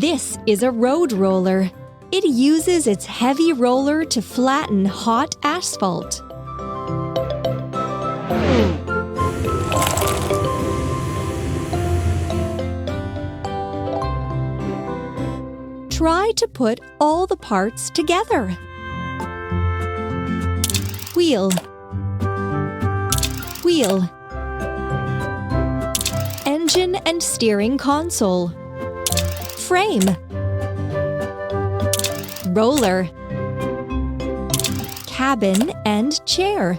This is a road roller. It uses its heavy roller to flatten hot asphalt. Try to put all the parts together. Wheel, wheel, engine and steering console, frame, roller, cabin and chair,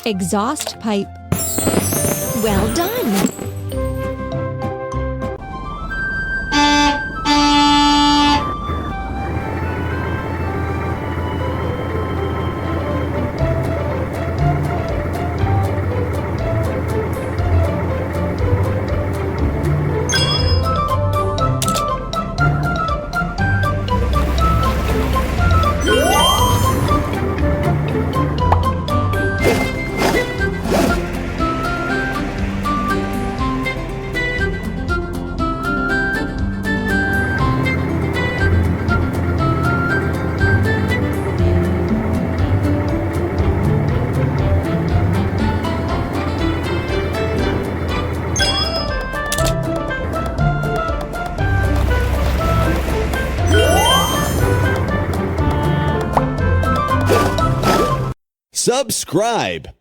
exhaust pipe. Well done! Subscribe.